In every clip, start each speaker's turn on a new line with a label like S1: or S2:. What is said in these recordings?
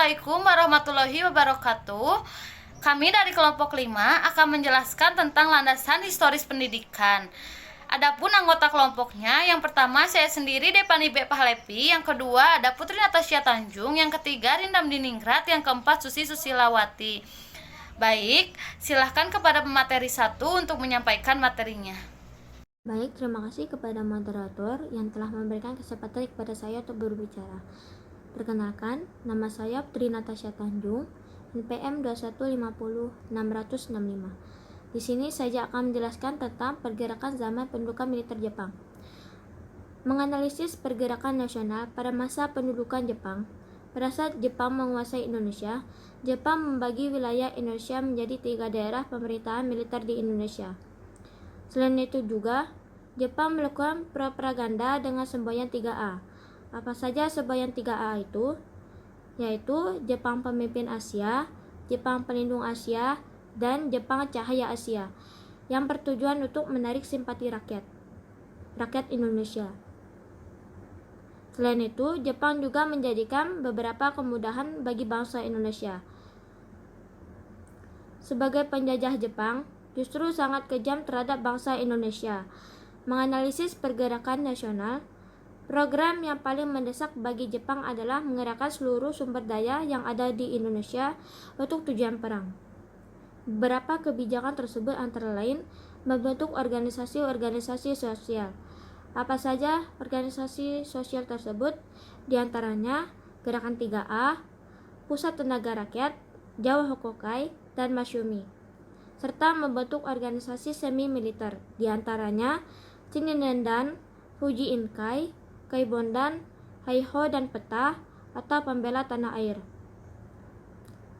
S1: Assalamualaikum warahmatullahi wabarakatuh. Kami dari kelompok 5 akan menjelaskan tentang landasan historis pendidikan. Adapun anggota kelompoknya, yang pertama saya sendiri Depani B. Pahlepi, yang kedua ada Putri Natasha Tanjung, yang ketiga Rindam Diningrat, yang keempat Susi Susilawati. Baik, silahkan kepada pemateri 1 untuk menyampaikan materinya.
S2: Baik, terima kasih kepada moderator yang telah memberikan kesempatan kepada saya untuk berbicara. Perkenalkan, nama saya Putri Natasha Tanjung, NPM 2150665. Di sini saya akan menjelaskan tentang pergerakan zaman pendudukan militer Jepang. Menganalisis pergerakan nasional pada masa pendudukan Jepang. Pada saat Jepang menguasai Indonesia, Jepang membagi wilayah Indonesia menjadi 3 daerah pemerintahan militer di Indonesia. Selain itu juga, Jepang melakukan propaganda dengan semboyan 3A. Apa saja semboyan 3A itu? Yaitu Jepang Pemimpin Asia, Jepang Pelindung Asia, dan Jepang Cahaya Asia, yang bertujuan untuk menarik simpati rakyat Indonesia. Selain itu, Jepang juga menjadikan beberapa kemudahan bagi bangsa Indonesia. Sebagai penjajah Jepang, justru sangat kejam terhadap bangsa Indonesia. Menganalisis pergerakan nasional, program yang paling mendesak bagi Jepang adalah mengerahkan seluruh sumber daya yang ada di Indonesia untuk tujuan perang. Beberapa kebijakan tersebut antara lain membentuk organisasi-organisasi sosial. Apa saja organisasi sosial tersebut? Di antaranya Gerakan 3A, Pusat Tenaga Rakyat, Jawa Hokokai, dan Masyumi, serta membentuk organisasi semi-militer, di antaranya Chininendan, Fuji Inkai, Kaibondan, Heiho, dan Peta atau Pembela Tanah Air.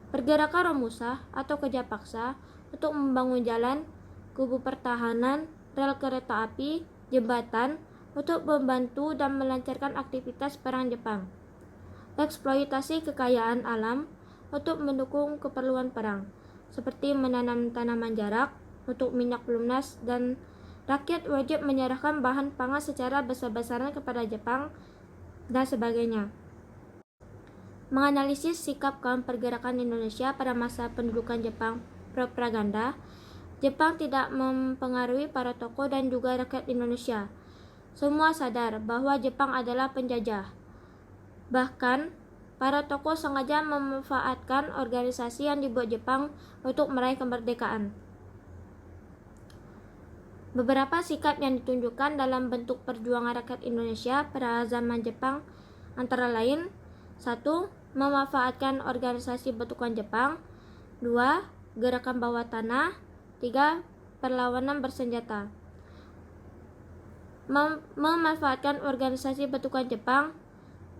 S2: Pergerakan Romusa atau kerja paksa untuk membangun jalan, kubu pertahanan, rel kereta api, jembatan untuk membantu dan melancarkan aktivitas perang Jepang. Eksploitasi kekayaan alam untuk mendukung keperluan perang, seperti menanam tanaman jarak untuk minyak lunas, dan rakyat wajib menyerahkan bahan pangan secara besar-besaran kepada Jepang, dan sebagainya. Menganalisis sikap kaum pergerakan Indonesia pada masa pendudukan Jepang propaganda, Jepang tidak mempengaruhi para tokoh dan juga rakyat Indonesia. Semua sadar bahwa Jepang adalah penjajah. Bahkan, para tokoh sengaja memanfaatkan organisasi yang dibuat Jepang untuk meraih kemerdekaan. Beberapa sikap yang ditunjukkan dalam bentuk perjuangan rakyat Indonesia pada zaman Jepang antara lain: 1. Memanfaatkan organisasi bentukan Jepang. 2. Gerakan bawah tanah. 3. Perlawanan bersenjata. Memanfaatkan organisasi bentukan Jepang.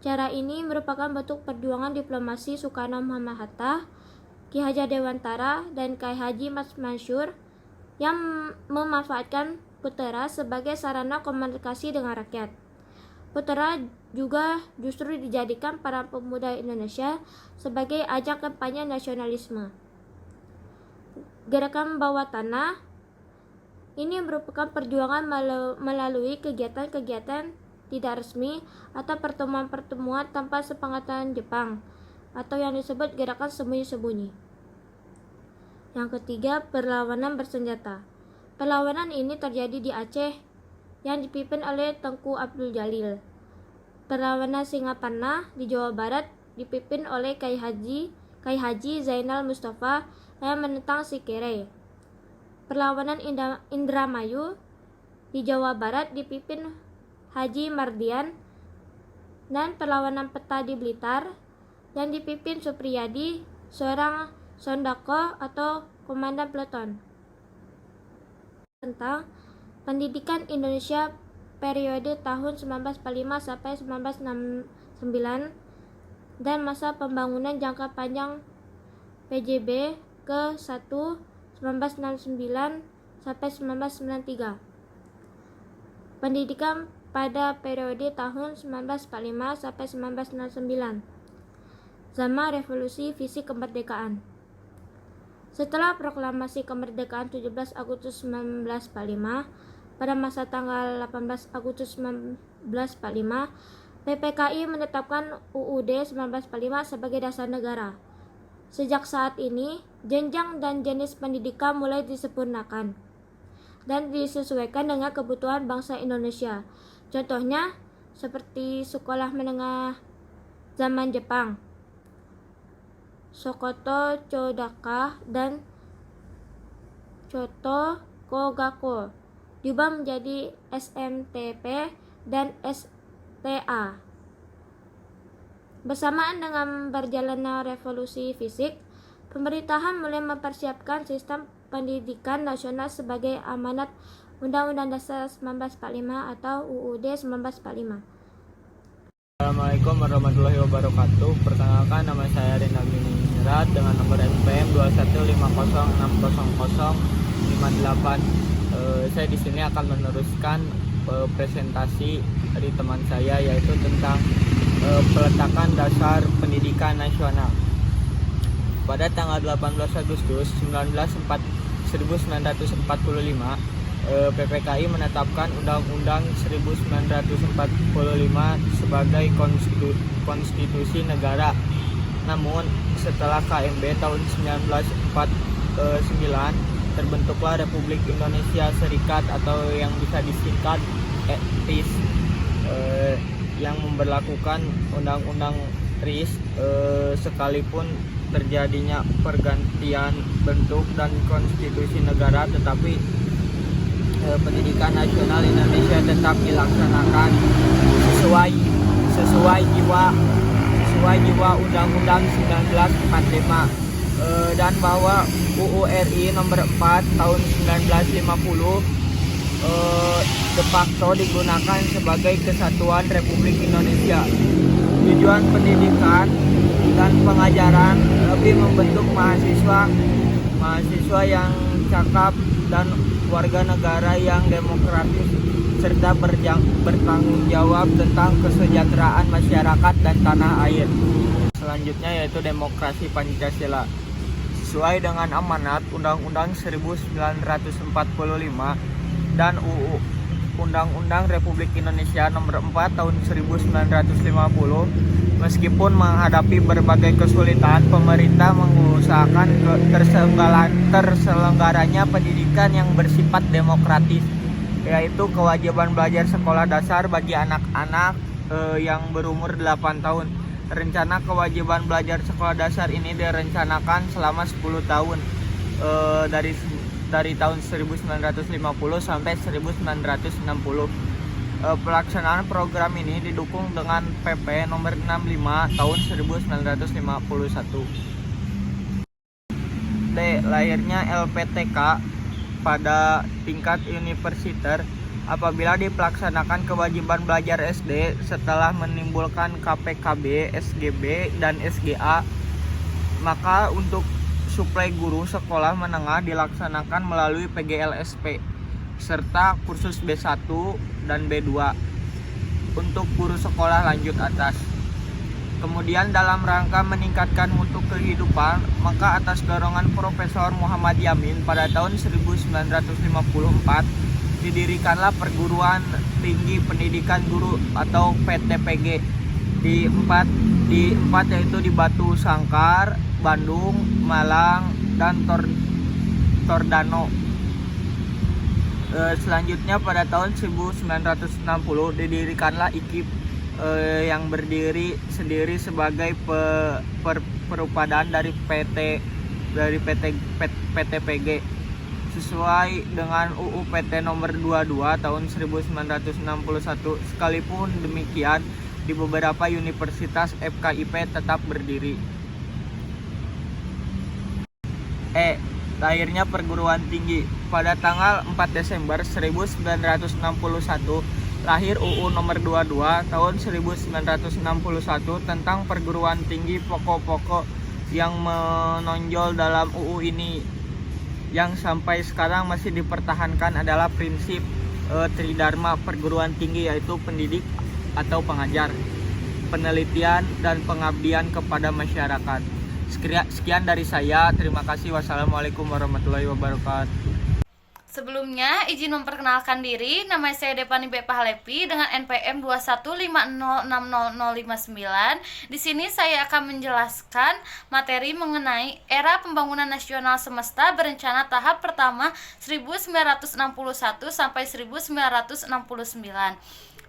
S2: Cara ini merupakan bentuk perjuangan diplomasi Soekarno-Muhammad Hatta, Ki Hajar Dewantara, dan Kai Haji Mas Mansur yang memanfaatkan putera sebagai sarana komunikasi dengan rakyat. Putera juga justru dijadikan para pemuda Indonesia sebagai ajang kampanye nasionalisme. Gerakan bawah tanah ini merupakan perjuangan melalui kegiatan-kegiatan tidak resmi atau pertemuan-pertemuan tanpa sepengetahuan Jepang, atau yang disebut gerakan sembunyi-sembunyi. Yang ketiga, perlawanan bersenjata. Perlawanan ini terjadi di Aceh yang dipimpin oleh Tengku Abdul Jalil. Perlawanan Singaparna di Jawa Barat dipimpin oleh Kai Haji Zainal Mustafa yang menentang Sikere. Perlawanan Indramayu di Jawa Barat dipimpin Haji Mardian, dan perlawanan Peta di Blitar yang dipimpin Supriyadi, seorang Sondako atau komandan peleton. Tentang pendidikan Indonesia periode tahun 1945 sampai 1969 dan masa pembangunan jangka panjang PJB ke-1 1969 sampai 1993. Pendidikan pada periode tahun 1945 sampai 1969. Zaman Revolusi Visi Kemerdekaan. Setelah proklamasi kemerdekaan 17 Agustus 1945, pada masa tanggal 18 Agustus 1945, PPKI menetapkan UUD 1945 sebagai dasar negara. Sejak saat ini, jenjang dan jenis pendidikan mulai disempurnakan dan disesuaikan dengan kebutuhan bangsa Indonesia. Contohnya, seperti sekolah menengah zaman Jepang, Sokoto Chodaka dan Choto Kogako, diubah menjadi SMTP dan STA. Bersamaan dengan berjalannya revolusi fisik, pemerintahan mulai mempersiapkan sistem pendidikan nasional sebagai amanat Undang-Undang Dasar 1945 atau UUD 1945.
S3: Assalamualaikum warahmatullahi wabarakatuh. Perkenalkan, nama saya Rina Mirat dengan nomor SPM 215060058. Saya di sini akan meneruskan presentasi dari teman saya, yaitu tentang peletakan dasar pendidikan nasional. Pada tanggal 18 Agustus 1945, PPKI menetapkan Undang-Undang 1945 sebagai konstitusi negara. Namun setelah KMB tahun 1949, terbentuklah Republik Indonesia Serikat atau yang bisa disingkat RIS, yang memberlakukan Undang-Undang RIS sekalipun terjadinya pergantian bentuk dan konstitusi negara, tetapi pendidikan nasional Indonesia tetap dilaksanakan sesuai jiwa Undang-Undang 1945, dan bahwa UU RI nomor 4 tahun 1950 de facto digunakan sebagai kesatuan Republik Indonesia. Tujuan pendidikan dan pengajaran lebih membentuk mahasiswa yang cakap dan warga negara yang demokratis serta bertanggung jawab tentang kesejahteraan masyarakat dan tanah air. Selanjutnya yaitu demokrasi Pancasila. Sesuai dengan amanat Undang-Undang 1945 dan UU Undang-Undang Republik Indonesia Nomor 4 Tahun 1950, meskipun menghadapi berbagai kesulitan, pemerintah mengusahakan terselenggaranya pendidikan yang bersifat demokratis, yaitu kewajiban belajar sekolah dasar bagi anak-anak yang berumur 8 tahun. Rencana kewajiban belajar sekolah dasar ini direncanakan selama 10 tahun, dari tahun 1950 sampai 1960. Pelaksanaan program ini didukung dengan PP nomor 65 tahun 1951. D. Lahirnya LPTK pada tingkat universiter. Apabila dipelaksanakan kewajiban belajar SD setelah menimbulkan KPKB, SGB, dan SGA, maka untuk suplai guru sekolah menengah dilaksanakan melalui PGLSP serta kursus B1 dan B2 untuk guru sekolah lanjut atas. Kemudian dalam rangka meningkatkan mutu kehidupan, maka atas dorongan Profesor Muhammad Yamin pada tahun 1954 didirikanlah Perguruan Tinggi Pendidikan Guru atau PTPG di empat yaitu di Batu Sangkar, Bandung, Malang, dan Tordano. Selanjutnya pada tahun 1960 didirikanlah IKIP yang berdiri sendiri sebagai perupadan dari PTPG sesuai dengan UU PT nomor 22 tahun 1961. Sekalipun demikian, di beberapa universitas FKIP tetap berdiri. Lahirnya perguruan tinggi. Pada tanggal 4 Desember 1961 lahir UU nomor 22 tahun 1961 tentang perguruan tinggi. Pokok-pokok yang menonjol dalam UU ini yang sampai sekarang masih dipertahankan adalah prinsip Tridharma perguruan tinggi, yaitu pendidik atau pengajar, penelitian, dan pengabdian kepada masyarakat. Sekian dari saya, terima kasih. Wassalamualaikum warahmatullahi wabarakatuh.
S1: Sebelumnya, izin memperkenalkan diri, nama saya Depani B. Pahlepi dengan NPM 215060059. Di sini saya akan menjelaskan materi mengenai era pembangunan nasional semesta berencana tahap pertama 1961 sampai 1969.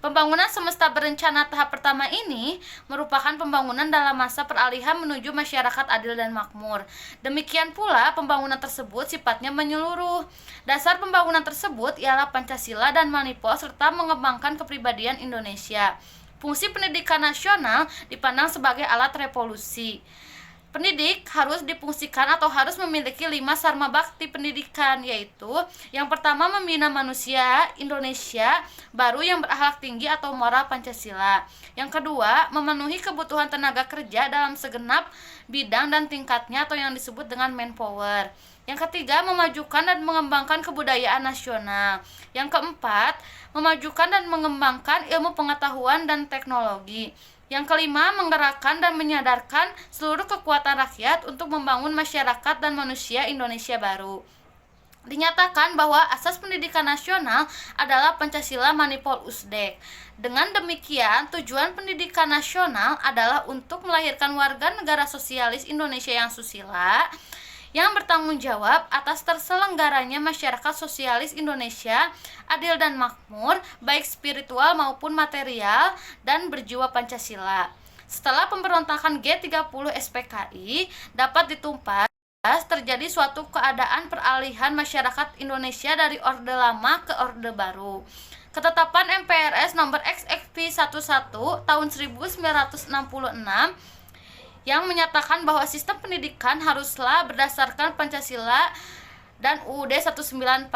S1: Pembangunan semesta berencana tahap pertama ini merupakan pembangunan dalam masa peralihan menuju masyarakat adil dan makmur. Demikian pula, pembangunan tersebut sifatnya menyeluruh. Dasar pembangunan tersebut ialah Pancasila dan Manipol serta mengembangkan kepribadian Indonesia. Fungsi pendidikan nasional dipandang sebagai alat revolusi. Pendidik harus difungsikan atau harus memiliki 5 sarma bakti pendidikan, yaitu yang pertama membina manusia Indonesia baru yang berakhlak tinggi atau moral Pancasila. Yang kedua, memenuhi kebutuhan tenaga kerja dalam segenap bidang dan tingkatnya atau yang disebut dengan manpower. Yang ketiga, memajukan dan mengembangkan kebudayaan nasional. Yang keempat, memajukan dan mengembangkan ilmu pengetahuan dan teknologi. Yang kelima, menggerakkan dan menyadarkan seluruh kekuatan rakyat untuk membangun masyarakat dan manusia Indonesia baru. Dinyatakan bahwa asas pendidikan nasional adalah Pancasila Manipol Usdek. Dengan demikian, tujuan pendidikan nasional adalah untuk melahirkan warga negara sosialis Indonesia yang susila, yang bertanggung jawab atas terselenggaranya masyarakat sosialis Indonesia adil dan makmur, baik spiritual maupun material, dan berjiwa Pancasila. Setelah pemberontakan G30 SPKI dapat ditumpas, terjadi suatu keadaan peralihan masyarakat Indonesia dari Orde Lama ke Orde Baru. Ketetapan MPRS nomor XXP 11 tahun 1966 yang menyatakan bahwa sistem pendidikan haruslah berdasarkan Pancasila dan UUD 1945.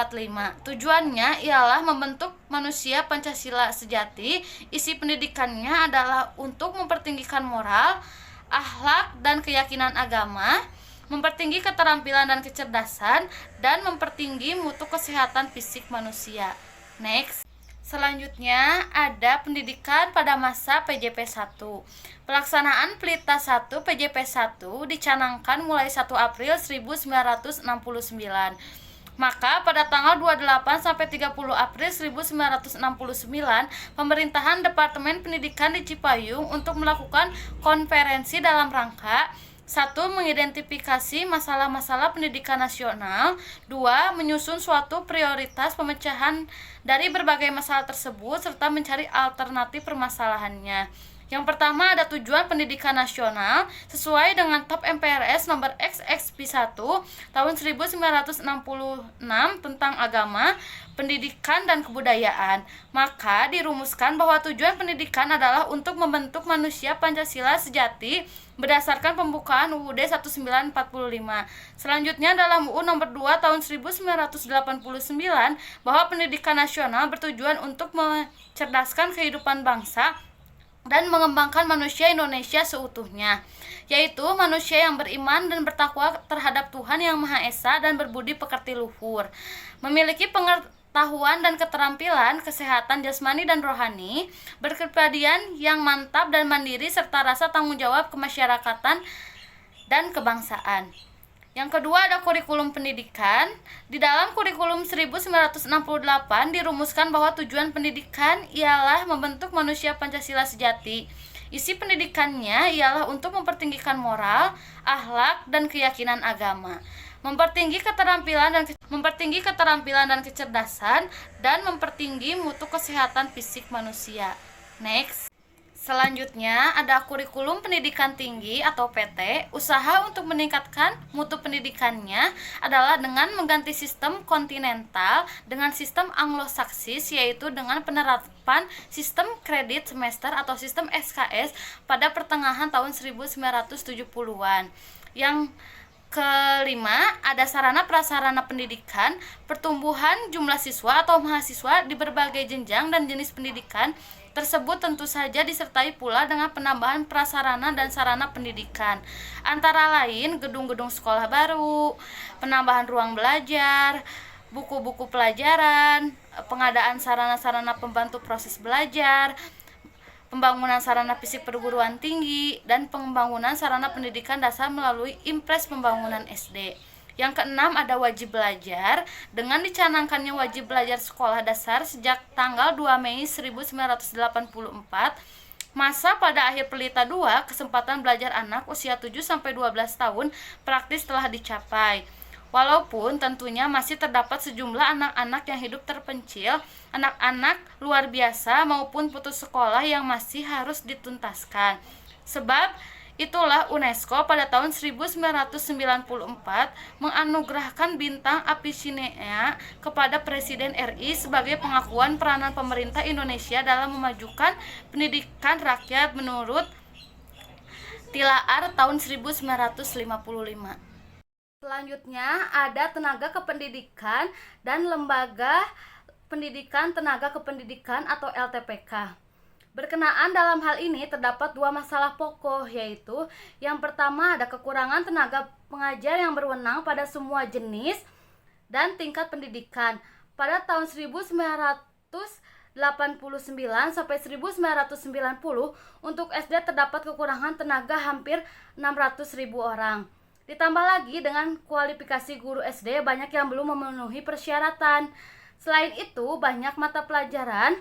S1: Tujuannya ialah membentuk manusia Pancasila sejati. Isi pendidikannya adalah untuk mempertinggikan moral, akhlak, dan keyakinan agama, mempertinggi keterampilan dan kecerdasan, dan mempertinggi mutu kesehatan fisik manusia. Next. Selanjutnya ada pendidikan pada masa PJP 1. Pelaksanaan Pelita 1 PJP 1 dicanangkan mulai 1 April 1969. Maka pada tanggal 28 sampai 30 April 1969, pemerintahan Departemen Pendidikan di Cipayung untuk melakukan konferensi dalam rangka 1. Mengidentifikasi masalah-masalah pendidikan nasional. 2. Menyusun suatu prioritas pemecahan dari berbagai masalah tersebut serta mencari alternatif permasalahannya. Yang pertama ada tujuan pendidikan nasional sesuai dengan TAP MPRS nomor XXP1 tahun 1966 tentang agama, pendidikan, dan kebudayaan. Maka dirumuskan bahwa tujuan pendidikan adalah untuk membentuk manusia Pancasila sejati berdasarkan pembukaan UUD 1945. Selanjutnya dalam UU nomor 2 tahun 1989 bahwa pendidikan nasional bertujuan untuk mencerdaskan kehidupan bangsa dan mengembangkan manusia Indonesia seutuhnya, yaitu manusia yang beriman dan bertakwa terhadap Tuhan Yang Maha Esa dan berbudi pekerti luhur, memiliki pengetahuan dan keterampilan, kesehatan jasmani dan rohani, berkepribadian yang mantap dan mandiri, serta rasa tanggung jawab kemasyarakatan dan kebangsaan. Yang kedua ada kurikulum pendidikan. Di dalam kurikulum 1968 dirumuskan bahwa tujuan pendidikan ialah membentuk manusia Pancasila sejati. Isi pendidikannya ialah untuk mempertinggikan moral, akhlak, dan keyakinan agama, mempertinggi keterampilan dan kecerdasan, dan mempertinggi mutu kesehatan fisik manusia. Next. Selanjutnya ada kurikulum pendidikan tinggi atau PT. Usaha untuk meningkatkan mutu pendidikannya adalah dengan mengganti sistem kontinental dengan sistem Anglo-Saksis, yaitu dengan penerapan sistem kredit semester atau sistem SKS pada pertengahan tahun 1970-an. Yang kelima, ada sarana prasarana pendidikan, pertumbuhan jumlah siswa atau mahasiswa di berbagai jenjang dan jenis pendidikan tersebut tentu saja disertai pula dengan penambahan prasarana dan sarana pendidikan, antara lain gedung-gedung sekolah baru, penambahan ruang belajar, buku-buku pelajaran, pengadaan sarana-sarana pembantu proses belajar, pembangunan sarana fisik perguruan tinggi, dan pembangunan sarana pendidikan dasar melalui Impres Pembangunan SD. Yang keenam ada wajib belajar. Dengan dicanangkannya wajib belajar sekolah dasar sejak tanggal 2 Mei 1984, masa pada akhir Pelita 2, kesempatan belajar anak usia 7-12 tahun praktis telah dicapai. Walaupun tentunya masih terdapat sejumlah anak-anak yang hidup terpencil, anak-anak luar biasa maupun putus sekolah yang masih harus dituntaskan. Sebab itulah UNESCO pada tahun 1994 menganugerahkan bintang Apicinea kepada Presiden RI sebagai pengakuan peranan pemerintah Indonesia dalam memajukan pendidikan rakyat menurut Tilaar tahun 1955. Selanjutnya ada tenaga kependidikan dan lembaga pendidikan tenaga kependidikan atau LTPK. Berkenaan dalam hal ini terdapat dua masalah pokok, yaitu yang pertama ada kekurangan tenaga pengajar yang berwenang pada semua jenis dan tingkat pendidikan. Pada tahun 1989 sampai 1990 untuk SD terdapat kekurangan tenaga hampir 600.000 orang. Ditambah lagi dengan kualifikasi guru SD banyak yang belum memenuhi persyaratan. Selain itu, banyak mata pelajaran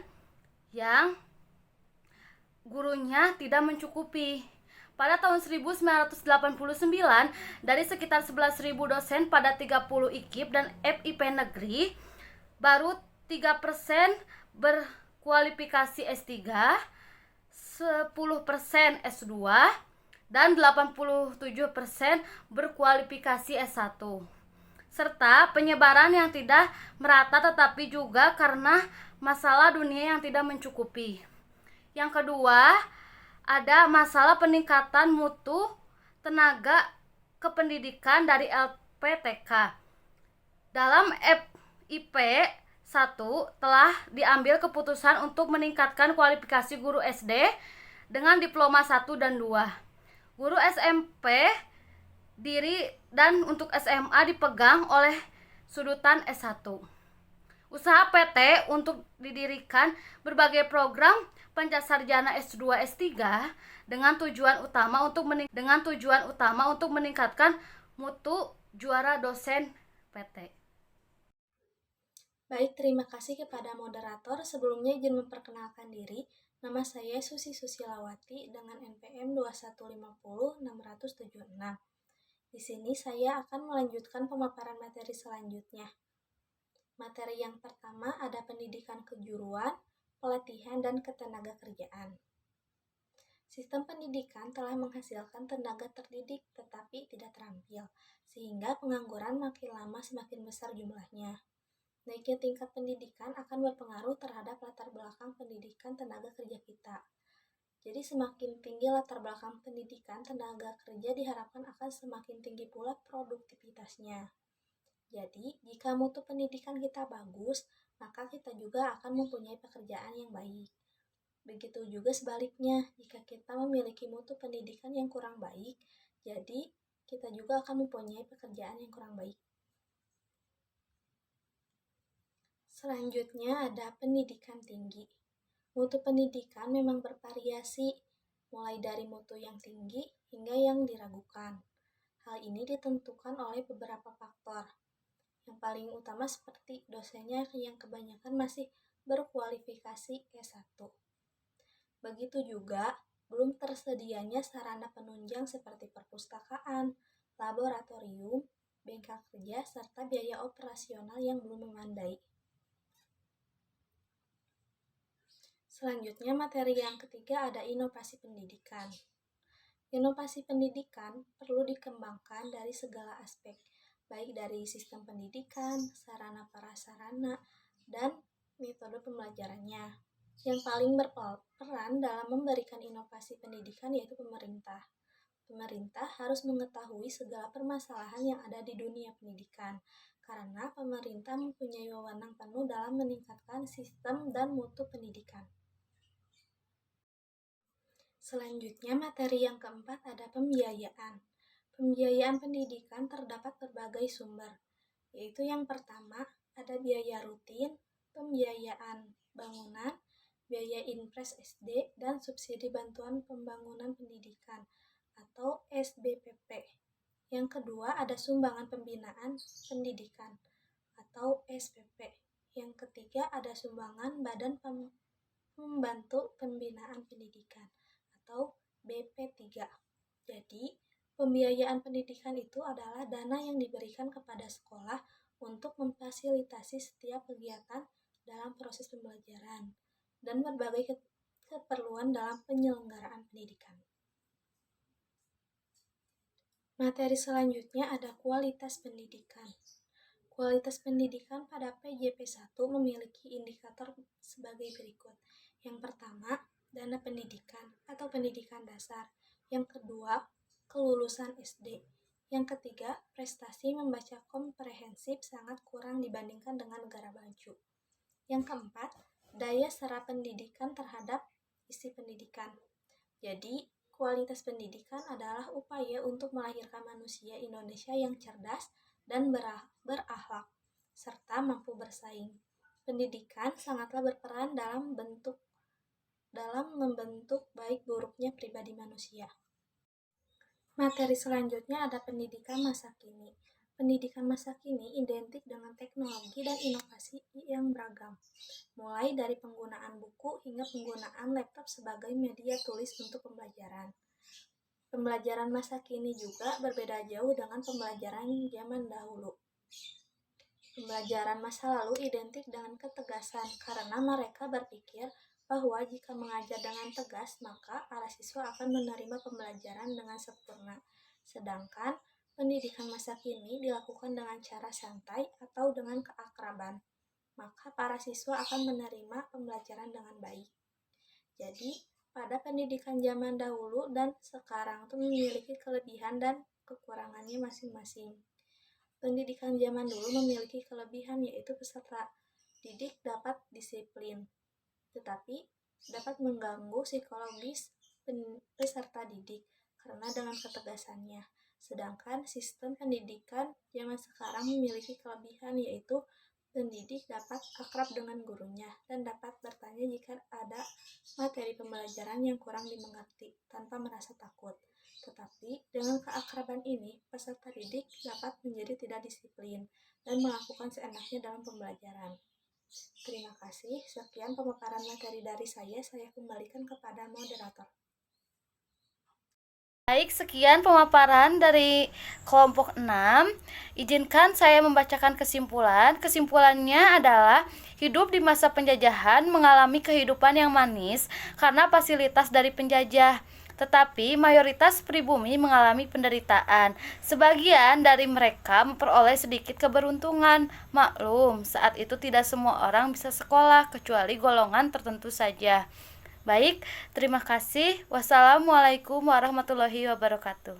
S1: yang gurunya tidak mencukupi. Pada tahun 1989, dari sekitar 11.000 dosen pada 30 IKIP dan FIP negeri, baru 3% berkualifikasi S3, 10% S2, dan 87% berkualifikasi S1. Serta penyebaran yang tidak merata tetapi juga karena masalah dunia yang tidak mencukupi. Yang kedua, ada masalah peningkatan mutu tenaga kependidikan dari LPTK. Dalam FIP 1 telah diambil keputusan untuk meningkatkan kualifikasi guru SD dengan diploma 1 dan 2. Guru SMP diri dan untuk SMA dipegang oleh sudutan S1. Usaha PT untuk didirikan berbagai program pancasarjana S2 S3 dengan tujuan utama untuk meningkatkan mutu juara dosen PT.
S2: Baik, terima kasih kepada moderator. Sebelumnya izin memperkenalkan diri. Nama saya Susi Susilawati dengan NPM 2150676. Di sini saya akan melanjutkan pemaparan materi selanjutnya. Materi yang pertama ada pendidikan kejuruan, pelatihan, dan ketenagakerjaan. Sistem pendidikan telah menghasilkan tenaga terdidik tetapi tidak terampil, sehingga pengangguran makin lama semakin besar jumlahnya. Naiknya tingkat pendidikan akan berpengaruh terhadap latar belakang pendidikan tenaga kerja kita. Jadi semakin tinggi latar belakang pendidikan tenaga kerja diharapkan akan semakin tinggi pula produktivitasnya. Jadi, jika mutu pendidikan kita bagus, maka kita juga akan mempunyai pekerjaan yang baik. Begitu juga sebaliknya, jika kita memiliki mutu pendidikan yang kurang baik, jadi kita juga akan mempunyai pekerjaan yang kurang baik. Selanjutnya ada pendidikan tinggi. Mutu pendidikan memang bervariasi, mulai dari mutu yang tinggi hingga yang diragukan. Hal ini ditentukan oleh beberapa faktor. Yang paling utama seperti dosennya yang kebanyakan masih berkualifikasi S1. Begitu juga belum tersedianya sarana penunjang seperti perpustakaan, laboratorium, bengkel kerja, serta biaya operasional yang belum memadai. Selanjutnya, materi yang ketiga ada inovasi pendidikan. Inovasi pendidikan perlu dikembangkan dari segala aspek, baik dari sistem pendidikan, sarana prasarana, dan metode pembelajarannya. Yang paling berperan dalam memberikan inovasi pendidikan yaitu pemerintah. Pemerintah harus mengetahui segala permasalahan yang ada di dunia pendidikan, karena pemerintah mempunyai wewenang penuh dalam meningkatkan sistem dan mutu pendidikan. Selanjutnya, materi yang keempat ada pembiayaan. Pembiayaan pendidikan terdapat berbagai sumber, yaitu yang pertama ada biaya rutin, pembiayaan bangunan, biaya impres SD, dan subsidi bantuan pembangunan pendidikan atau SBPP. Yang kedua ada sumbangan pembinaan pendidikan atau SPP. Yang ketiga ada sumbangan Badan Membantu Pembinaan Pendidikan atau BP3. Jadi, pembiayaan pendidikan itu adalah dana yang diberikan kepada sekolah untuk memfasilitasi setiap kegiatan dalam proses pembelajaran dan berbagai keperluan dalam penyelenggaraan pendidikan. Materi selanjutnya ada kualitas pendidikan. Kualitas pendidikan pada PJP1 memiliki indikator sebagai berikut. Yang pertama, dana pendidikan atau pendidikan dasar. Yang kedua, kelulusan SD. Yang ketiga, prestasi membaca komprehensif sangat kurang dibandingkan dengan negara maju. Yang keempat, daya serap pendidikan terhadap isi pendidikan. Jadi, kualitas pendidikan adalah upaya untuk melahirkan manusia Indonesia yang cerdas dan berakhlak, serta mampu bersaing. Pendidikan sangatlah berperan dalam membentuk baik buruknya pribadi manusia. Materi selanjutnya ada pendidikan masa kini. Pendidikan masa kini identik dengan teknologi dan inovasi yang beragam, mulai dari penggunaan buku hingga penggunaan laptop sebagai media tulis untuk pembelajaran. Pembelajaran masa kini juga berbeda jauh dengan pembelajaran zaman dahulu. Pembelajaran masa lalu identik dengan ketegasan karena mereka berpikir bahwa jika mengajar dengan tegas, maka para siswa akan menerima pembelajaran dengan sempurna. Sedangkan pendidikan masa kini dilakukan dengan cara santai atau dengan keakraban, maka para siswa akan menerima pembelajaran dengan baik. Jadi, pada pendidikan zaman dahulu dan sekarang itu memiliki kelebihan dan kekurangannya masing-masing. Pendidikan zaman dulu memiliki kelebihan yaitu peserta didik dapat disiplin, tetapi dapat mengganggu psikologis peserta didik karena dengan ketegasannya. Sedangkan sistem pendidikan zaman sekarang memiliki kelebihan yaitu pendidik dapat akrab dengan gurunya dan dapat bertanya jika ada materi pembelajaran yang kurang dimengerti tanpa merasa takut. Tetapi dengan keakraban ini, peserta didik dapat menjadi tidak disiplin dan melakukan seenaknya dalam pembelajaran. Terima kasih. Sekian pemaparan materi dari saya kembalikan kepada moderator.
S1: Baik, sekian pemaparan dari kelompok 6. Izinkan saya membacakan kesimpulan. Kesimpulannya adalah hidup di masa penjajahan mengalami kehidupan yang manis karena fasilitas dari penjajah. Tetapi mayoritas pribumi mengalami penderitaan. Sebagian dari mereka memperoleh sedikit keberuntungan. Maklum, saat itu tidak semua orang bisa sekolah kecuali golongan tertentu saja. Baik, terima kasih. Wassalamualaikum warahmatullahi wabarakatuh.